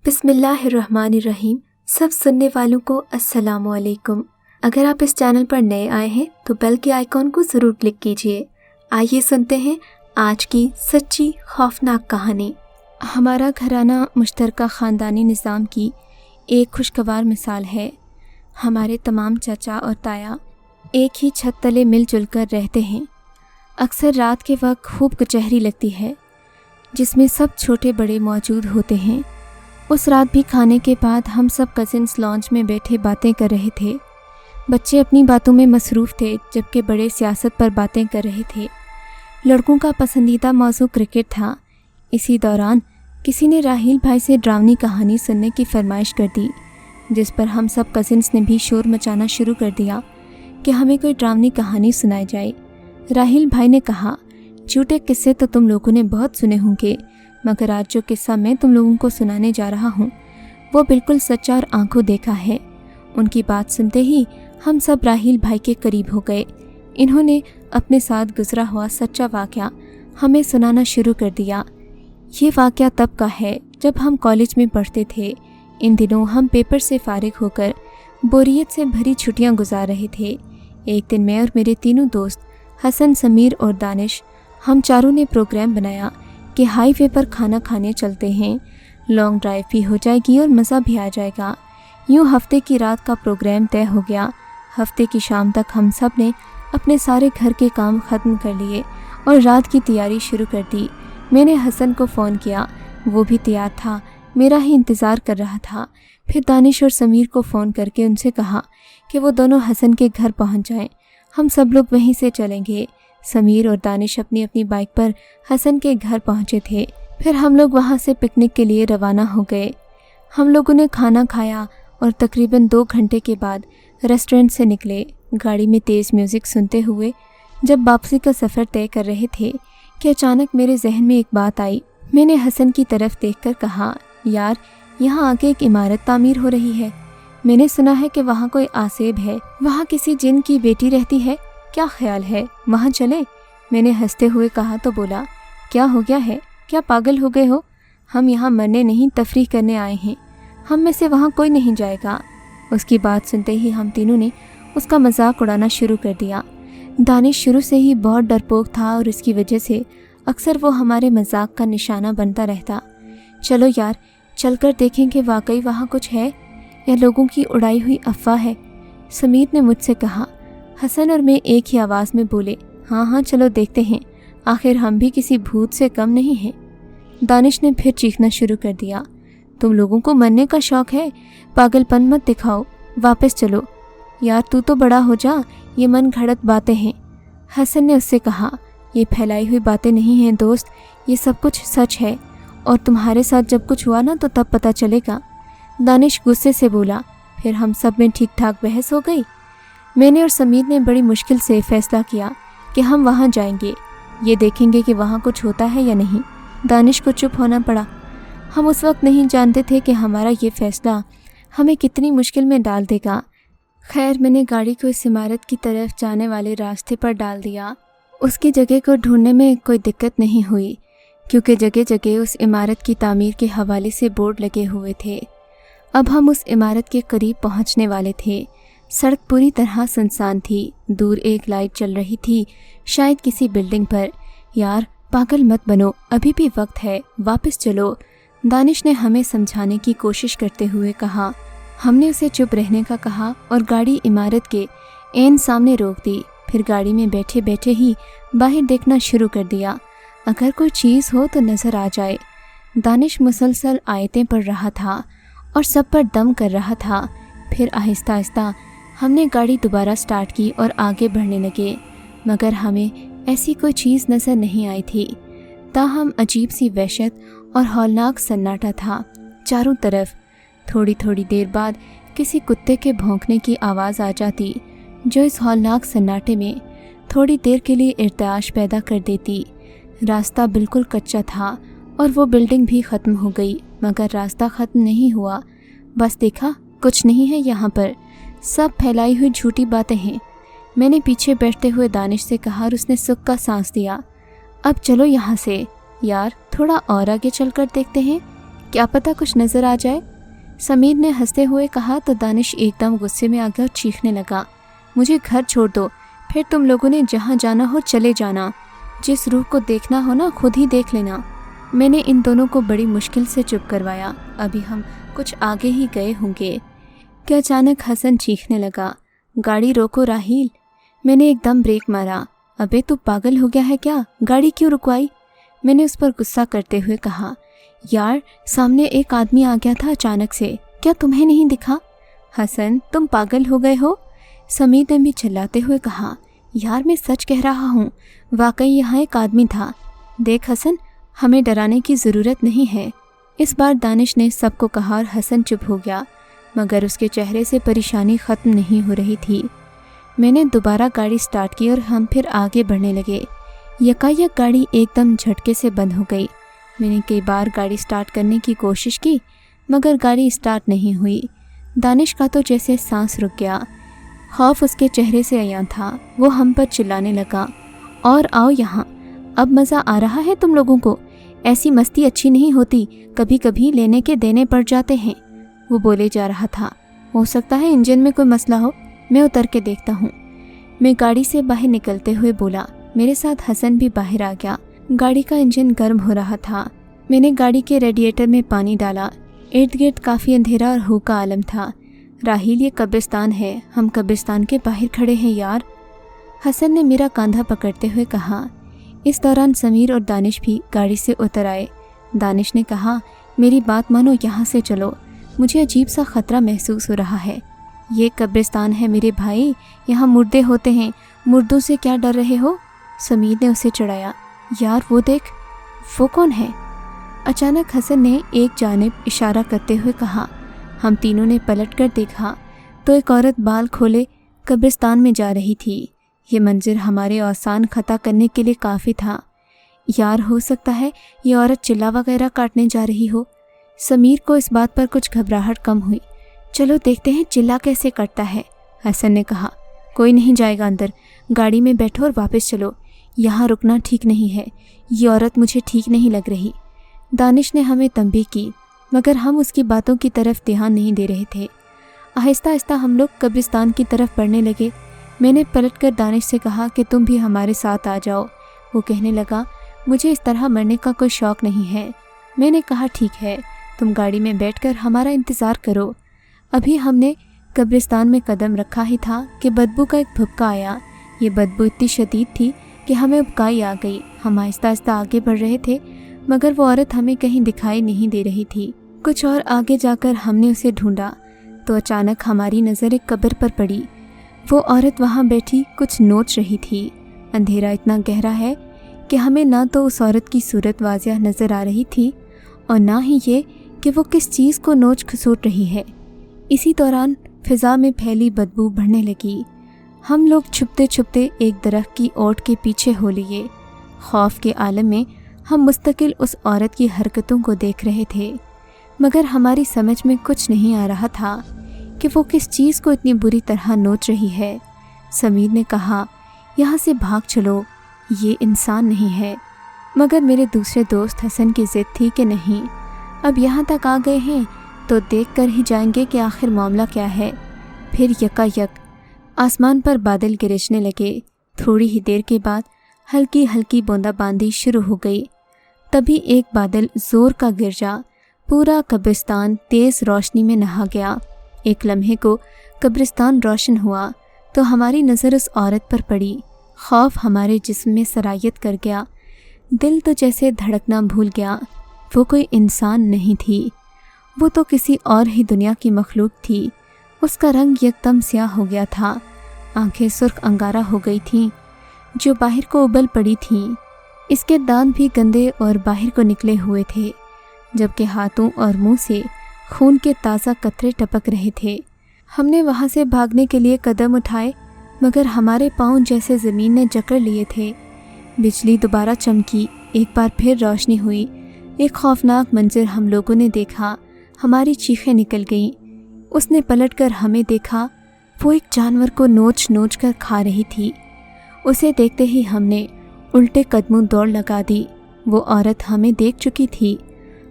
बिस्मिल्लाहिर्रहमानिर्रहीम। सब सुनने वालों को अस्सलाम वालेकुम। अगर आप इस चैनल पर नए आए हैं तो बेल के आइकॉन को ज़रूर क्लिक कीजिए। आइए सुनते हैं आज की सच्ची खौफनाक कहानी। हमारा घराना मुश्तरका ख़ानदानी निज़ाम की एक खुशगवार मिसाल है। हमारे तमाम चाचा और ताया एक ही छत तले मिलजुल कर रहते हैं। अक्सर रात के वक्त खूब कचहरी लगती है जिसमें सब छोटे बड़े मौजूद होते हैं। उस रात भी खाने के बाद हम सब कज़िन्स लॉन्च में बैठे बातें कर रहे थे। बच्चे अपनी बातों में मसरूफ़ थे जबकि बड़े सियासत पर बातें कर रहे थे। लड़कों का पसंदीदा मौजू क्रिकेट था। इसी दौरान किसी ने राहील भाई से डरावनी कहानी सुनने की फरमाइश कर दी, जिस पर हम सब कज़िन्स ने भी शोर मचाना शुरू कर दिया कि हमें कोई डरावनी कहानी सुनाई जाए। राहील भाई ने कहा, झूठे किस्से तो तुम लोगों ने बहुत सुने होंगे, मगर आज जो किस्सा मैं तुम लोगों को सुनाने जा रहा हूँ वो बिल्कुल सच्चा और आंखों देखा है। उनकी बात सुनते ही हम सब राहील भाई के करीब हो गए। इन्होंने अपने साथ गुजरा हुआ सच्चा वाक़या हमें सुनाना शुरू कर दिया। ये वाक़या तब का है जब हम कॉलेज में पढ़ते थे। इन दिनों हम पेपर से फ़ारिग होकर बोरियत से भरी छुट्टियाँ गुजार रहे थे। एक दिन मैं और मेरे तीनों दोस्त हसन, समीर और दानिश, हम चारों ने प्रोग्राम बनाया कि हाईवे पर खाना खाने चलते हैं। लॉन्ग ड्राइव भी हो जाएगी और मज़ा भी आ जाएगा। यूँ हफ्ते की रात का प्रोग्राम तय हो गया। हफ्ते की शाम तक हम सब ने अपने सारे घर के काम ख़त्म कर लिए और रात की तैयारी शुरू कर दी। मैंने हसन को फ़ोन किया, वो भी तैयार था, मेरा ही इंतज़ार कर रहा था। फिर दानिश और समीर को फ़ोन करके उनसे कहा कि वो दोनों हसन के घर पहुंच जाएं। हम सब लोग वहीं से चलेंगे। समीर और दानिश अपनी अपनी बाइक पर हसन के घर पहुंचे थे। फिर हम लोग वहां से पिकनिक के लिए रवाना हो गए। हम लोगों ने खाना खाया और तकरीबन 2 घंटे के बाद रेस्टोरेंट से निकले। गाड़ी में तेज़ म्यूज़िक सुनते हुए जब वापसी का सफ़र तय कर रहे थे कि अचानक मेरे जहन में एक बात आई। मैंने हसन की तरफ देखकर कहा, यार, यहाँ आगे एक इमारत तामीर हो रही है। मैंने सुना है कि वहाँ कोई आसेब है, वहाँ किसी जिन की बेटी रहती है। क्या ख्याल है, वहाँ चले? मैंने हंसते हुए कहा तो बोला, क्या हो गया है, क्या पागल हो गए हो? हम यहाँ मरने नहीं तफरीह करने आए हैं। हम में से वहाँ कोई नहीं जाएगा। उसकी बात सुनते ही हम तीनों ने उसका मजाक उड़ाना शुरू कर दिया। दानिश शुरू से ही बहुत डरपोक था और इसकी वजह से अक्सर वो हमारे मजाक का निशाना बनता रहता। चलो यार, चलकर देखें कि वाकई वहाँ कुछ है या लोगों की उड़ाई हुई अफवाह है, समीर ने मुझसे कहा। हसन और मैं एक ही आवाज़ में बोले, हाँ हाँ चलो देखते हैं, आखिर हम भी किसी भूत से कम नहीं हैं। दानिश ने फिर चीखना शुरू कर दिया, तुम लोगों को मरने का शौक़ है, पागलपन मत दिखाओ, वापस चलो। यार तू तो बड़ा हो जा, ये मन घड़त बातें हैं। हसन ने उससे कहा, ये फैलाई हुई बातें नहीं हैं दोस्त, ये सब कुछ सच है और तुम्हारे साथ जब कुछ हुआ ना तो तब पता चलेगा। दानिश गुस्से से बोला। फिर हम सब में ठीक ठाक बहस हो गई। मैंने और समीर ने बड़ी मुश्किल से फ़ैसला किया कि हम वहाँ जाएंगे, ये देखेंगे कि वहाँ कुछ होता है या नहीं। दानिश को चुप होना पड़ा। हम उस वक्त नहीं जानते थे कि हमारा ये फ़ैसला हमें कितनी मुश्किल में डाल देगा। खैर, मैंने गाड़ी को इस इमारत की तरफ जाने वाले रास्ते पर डाल दिया। उसकी जगह को ढूंढने में कोई दिक्कत नहीं हुई क्योंकि जगह जगह उस इमारत की तामीर के हवाले से बोर्ड लगे हुए थे। अब हम उस इमारत के करीब पहुँचने वाले थे। सड़क पूरी तरह सुनसान थी। दूर एक लाइट चल रही थी, शायद किसी बिल्डिंग पर। यार पागल मत बनो, अभी भी वक्त है, वापस चलो, दानिश ने हमें समझाने की कोशिश करते हुए कहा। हमने उसे चुप रहने का कहा और गाड़ी इमारत के ऐन सामने रोक दी। फिर गाड़ी में बैठे बैठे ही बाहर देखना शुरू कर दिया, अगर कोई चीज़ हो तो नज़र आ जाए। दानिश मुसलसल आयतें पढ़ रहा था और सब पर दम कर रहा था। फिर आहिस्ता आहिस्ता हमने गाड़ी दोबारा स्टार्ट की और आगे बढ़ने लगे, मगर हमें ऐसी कोई चीज़ नज़र नहीं आई थी। ताहम अजीब सी वहशत और हौलनाक सन्नाटा था चारों तरफ। थोड़ी थोड़ी देर बाद किसी कुत्ते के भौंकने की आवाज़ आ जाती जो इस हौलनाक सन्नाटे में थोड़ी देर के लिए इर्ताश पैदा कर देती। रास्ता बिल्कुल कच्चा था और वो बिल्डिंग भी ख़त्म हो गई, मगर रास्ता ख़त्म नहीं हुआ। बस देखा, कुछ नहीं है यहाँ पर, सब फैलाई हुई झूठी बातें हैं। मैंने पीछे बैठते हुए दानिश से कहा और उसने सुख का सांस दिया। अब चलो यहाँ से। यार थोड़ा और आगे चलकर देखते हैं, क्या पता कुछ नज़र आ जाए। समीर ने हंसते हुए कहा तो दानिश एकदम गुस्से में आ गया और चीखने लगा, मुझे घर छोड़ दो, फिर तुम लोगों ने जहाँ जाना हो चले जाना, जिस रूह को देखना हो ना खुद ही देख लेना। मैंने इन दोनों को बड़ी मुश्किल से चुप करवाया, अभी हम कुछ आगे ही गए होंगे कि अचानक हसन चीखने लगा, गाड़ी रोको राहील। मैंने एकदम ब्रेक मारा। अबे तू पागल हो गया है क्या, गाड़ी क्यों रुकवाई? मैंने उस पर गुस्सा करते हुए कहा, यार सामने एक आदमी आ गया था अचानक से, क्या तुम्हें नहीं दिखा? हसन तुम पागल हो गए हो? समीर ने भी चिल्लाते हुए कहा, यार मैं सच कह रहा हूँ, वाकई यहाँ एक आदमी था। देख हसन, हमें डराने की ज़रूरत नहीं है। इस बार दानिश ने सबको कहा और हसन चुप हो गया, मगर उसके चेहरे से परेशानी ख़त्म नहीं हो रही थी। मैंने दोबारा गाड़ी स्टार्ट की और हम फिर आगे बढ़ने लगे। यकायक गाड़ी एकदम झटके से बंद हो गई। मैंने कई बार गाड़ी स्टार्ट करने की कोशिश की, मगर गाड़ी स्टार्ट नहीं हुई। दानिश का तो जैसे सांस रुक गया, खौफ उसके चेहरे से अयां था। वो हम पर चिल्लाने लगा, और आओ यहाँ, अब मज़ा आ रहा है तुम लोगों को? ऐसी मस्ती अच्छी नहीं होती, कभी कभी लेने के देने पड़ जाते हैं। वो बोले जा रहा था, हो सकता है इंजन में कोई मसला हो, मैं उतर के देखता हूँ। मैं गाड़ी से बाहर निकलते हुए बोला। मेरे साथ हसन भी बाहर आ गया। गाड़ी का इंजन गर्म हो रहा था। मैंने गाड़ी के रेडिएटर में पानी डाला। इर्द गिर्द काफ़ी अंधेरा और हू का आलम था। राहील, ये कब्रिस्तान है, हम कब्रिस्तान के बाहर खड़े हैं यार। हसन ने मेरा कंधा पकड़ते हुए कहा। इस दौरान समीर और दानिश भी गाड़ी से उतर आए। दानिश ने कहा, मेरी बात मानो, यहाँ से चलो, मुझे अजीब सा ख़तरा महसूस हो रहा है। ये कब्रिस्तान है मेरे भाई, यहाँ मुर्दे होते हैं, मुर्दों से क्या डर रहे हो? समीर ने उसे चिढ़ाया। यार वो देख, वो कौन है? अचानक हसन ने एक जानिब इशारा करते हुए कहा। हम तीनों ने पलट कर देखा तो एक औरत बाल खोले कब्रिस्तान में जा रही थी। ये मंजर हमारे औसान खता करने के लिए काफ़ी था। यार हो सकता है ये औरत चिल्ला वगैरह काटने जा रही हो। समीर को इस बात पर कुछ घबराहट कम हुई। चलो देखते हैं चिल्ला कैसे कटता है, हसन ने कहा। कोई नहीं जाएगा अंदर, गाड़ी में बैठो और वापस चलो, यहाँ रुकना ठीक नहीं है, ये औरत मुझे ठीक नहीं लग रही। दानिश ने हमें तंबीह की, मगर हम उसकी बातों की तरफ ध्यान नहीं दे रहे थे। आहिस्ता आहिस्ता हम लोग कब्रिस्तान की तरफ बढ़ने लगे। मैंने पलटकर दानिश से कहा कि तुम भी हमारे साथ आ जाओ। वो कहने लगा, मुझे इस तरह मरने का कोई शौक़ नहीं है। मैंने कहा, ठीक है, तुम गाड़ी में बैठकर हमारा इंतज़ार करो। अभी हमने कब्रिस्तान में कदम रखा ही था कि बदबू का एक भभका आया। ये बदबू इतनी शदीद थी कि हमें उबकाई आ गई। हम आहिस्ता आहिस्ता आगे बढ़ रहे थे, मगर वो औरत हमें कहीं दिखाई नहीं दे रही थी। कुछ और आगे जाकर हमने उसे ढूंढा तो अचानक हमारी नज़र एक कब्र पर पड़ी। वो औरत वहाँ बैठी कुछ नोच रही थी। अंधेरा इतना गहरा है कि हमें ना तो उस औरत की सूरत वाज़िह नज़र आ रही थी और ना ही ये कि वो किस चीज़ को नोच खसूट रही है। इसी दौरान फ़िज़ा में फैली बदबू बढ़ने लगी। हम लोग छुपते छुपते एक दरख्त की ओट के पीछे हो लिए। खौफ के आलम में हम मुस्तकिल उस औरत की हरकतों को देख रहे थे, मगर हमारी समझ में कुछ नहीं आ रहा था कि वो किस चीज़ को इतनी बुरी तरह नोच रही है। समीर ने कहा, यहाँ से भाग चलो, ये इंसान नहीं है। मगर मेरे दूसरे दोस्त हसन की ज़िद थी कि नहीं, अब यहाँ तक आ गए हैं तो देख कर ही जाएंगे कि आखिर मामला क्या है। फिर यकायक आसमान पर बादल गिरजने लगे। थोड़ी ही देर के बाद हल्की हल्की बूंदाबांदी शुरू हो गई। तभी एक बादल ज़ोर का गिरजा। पूरा कब्रिस्तान तेज़ रोशनी में नहा गया। एक लम्हे को कब्रिस्तान रोशन हुआ तो हमारी नज़र उस औरत पर पड़ी। खौफ हमारे जिस्म में सरायत कर गया। दिल तो जैसे धड़कना भूल गया। वो कोई इंसान नहीं थी, वो तो किसी और ही दुनिया की मखलूक थी। उसका रंग एकदम स्याह हो गया था, आंखें सुर्ख अंगारा हो गई थीं जो बाहर को उबल पड़ी थीं। इसके दांत भी गंदे और बाहर को निकले हुए थे, जबकि हाथों और मुंह से खून के ताज़ा कतरे टपक रहे थे। हमने वहाँ से भागने के लिए कदम उठाए, मगर हमारे पाँव जैसे ज़मीन ने जकड़ लिए थे। बिजली दोबारा चमकी, एक बार फिर रोशनी हुई। एक खौफनाक मंजर हम लोगों ने देखा। हमारी चीखें निकल गईं। उसने पलटकर हमें देखा। वो एक जानवर को नोच नोच कर खा रही थी। उसे देखते ही हमने उल्टे कदमों दौड़ लगा दी। वो औरत हमें देख चुकी थी।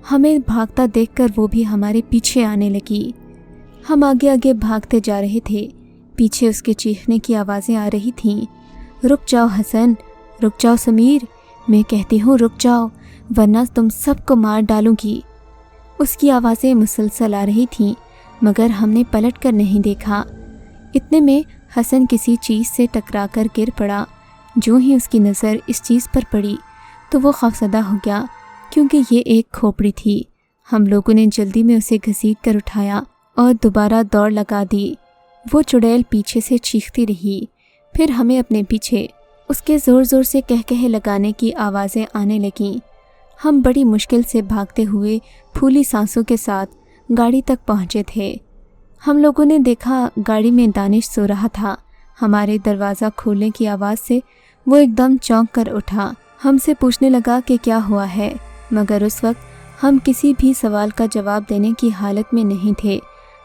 हमें भागता देखकर वो भी हमारे पीछे आने लगी। हम आगे आगे भागते जा रहे थे। पीछे उसके चीखने की आवाज़ें आ रही थीं। रुक जाओ हसन, रुक जाओ समीर, मैं कहती हूँ रुक जाओ वरना तुम सबको मार डालूंगी। उसकी आवाज़ें मुसलसल आ रही थीं मगर हमने पलट कर नहीं देखा। इतने में हसन किसी चीज़ से टकरा कर गिर पड़ा। जो ही उसकी नज़र इस चीज़ पर पड़ी तो वो खौफजदा हो गया क्योंकि ये एक खोपड़ी थी। हम लोगों ने जल्दी में उसे घसीट कर उठाया और दोबारा दौड़ लगा दी। वो चुड़ैल पीछे से चीखती रही, फिर हमें अपने पीछे उसके ज़ोर ज़ोर से कहकहे लगाने की आवाज़ें आने लगीं। हम बड़ी मुश्किल से भागते हुए फूली सांसों के साथ गाड़ी तक पहुँचे थे। हम लोगों ने देखा गाड़ी में दानिश सो रहा था। हमारे दरवाज़ा खोलने की आवाज़ से वो एकदम चौंक कर उठा। हमसे पूछने लगा कि क्या हुआ है, मगर उस वक्त हम किसी भी सवाल का जवाब देने की हालत में नहीं थे।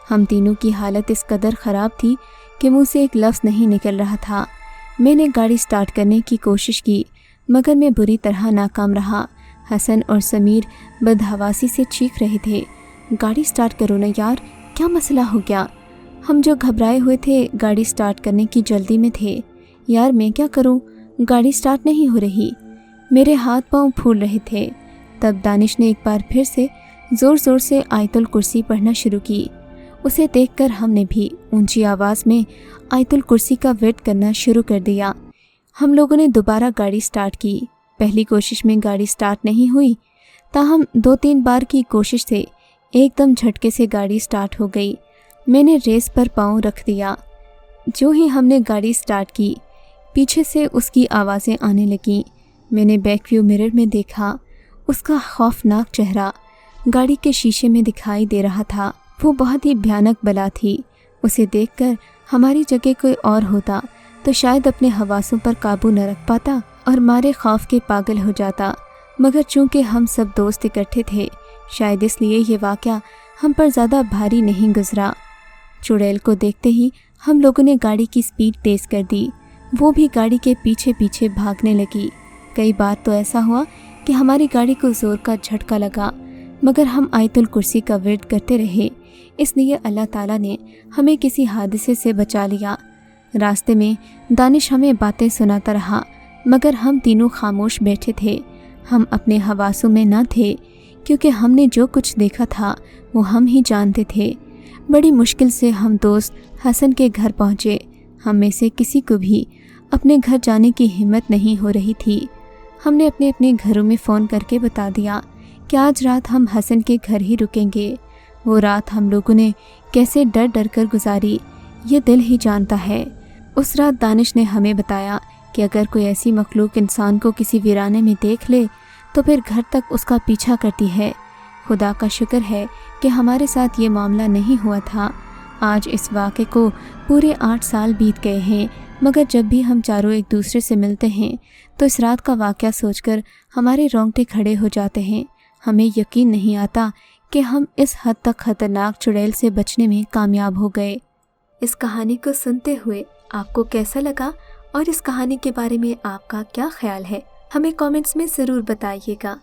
हम तीनों की हालत इस कदर ख़राब थी कि मुंह से एक लफ्ज़ नहीं निकल रहा था। मैंने गाड़ी स्टार्ट करने की कोशिश की मगर मैं बुरी तरह नाकाम रहा। हसन और समीर बदहवासी से चीख रहे थे, गाड़ी स्टार्ट करो ना यार, क्या मसला हो गया। हम जो घबराए हुए थे गाड़ी स्टार्ट करने की जल्दी में थे। यार मैं क्या करूं, गाड़ी स्टार्ट नहीं हो रही। मेरे हाथ पांव फूल रहे थे। तब दानिश ने एक बार फिर से ज़ोर ज़ोर से आयतुल कुर्सी पढ़ना शुरू की। उसे देखकर हमने भी ऊंची आवाज़ में आयतुल कुर्सी का विर्द करना शुरू कर दिया। हम लोगों ने दोबारा गाड़ी स्टार्ट की। पहली कोशिश में गाड़ी स्टार्ट नहीं हुई, ताहम 2-3 बार की कोशिश से एकदम झटके से गाड़ी स्टार्ट हो गई। मैंने रेस पर पाँव रख दिया। जो ही हमने गाड़ी स्टार्ट की, पीछे से उसकी आवाज़ें आने लगीं। मैंने बैक व्यू मिरर में देखा, उसका खौफनाक चेहरा गाड़ी के शीशे में दिखाई दे रहा था। वो बहुत ही भयानक बला थी। उसे देखकर हमारी जगह कोई और होता तो शायद अपने हवासों पर काबू न रख पाता और मारे खौफ के पागल हो जाता, मगर चूंकि हम सब दोस्त इकट्ठे थे शायद इसलिए ये वाक़या हम पर ज़्यादा भारी नहीं गुजरा। चुड़ैल को देखते ही हम लोगों ने गाड़ी की स्पीड तेज़ कर दी। वो भी गाड़ी के पीछे पीछे भागने लगी। कई बार तो ऐसा हुआ कि हमारी गाड़ी को ज़ोर का झटका लगा, मगर हम आयतुल कुर्सी का विर्द करते रहे, इसलिए अल्लाह ताला ने हमें किसी हादसे से बचा लिया। रास्ते में दानिश हमें बातें सुनाता रहा मगर हम तीनों खामोश बैठे थे। हम अपने हवासों में न थे क्योंकि हमने जो कुछ देखा था वो हम ही जानते थे। बड़ी मुश्किल से हम दोस्त हसन के घर पहुँचे। हम में से किसी को भी अपने घर जाने की हिम्मत नहीं हो रही थी। हमने अपने अपने घरों में फ़ोन करके बता दिया कि आज रात हम हसन के घर ही रुकेंगे। वो रात हम लोगों ने कैसे डर डर कर गुजारी ये दिल ही जानता है। उस रात दानिश ने हमें बताया कि अगर कोई ऐसी मखलूक इंसान को किसी वीराने में देख ले तो फिर घर तक उसका पीछा करती है। खुदा का शुक्र है कि हमारे साथ ये मामला नहीं हुआ था। आज इस वाक़े को पूरे 8 साल बीत गए हैं, मगर जब भी हम चारों एक दूसरे से मिलते हैं तो इस रात का वाक़या सोचकर हमारे रोंगटे खड़े हो जाते हैं। हमें यकीन नहीं आता कि हम इस हद तक ख़तरनाक चुड़ैल से बचने में कामयाब हो गए। इस कहानी को सुनते हुए आपको कैसा लगा और इस कहानी के बारे में आपका क्या ख्याल है, हमें कमेंट्स में ज़रूर बताइएगा।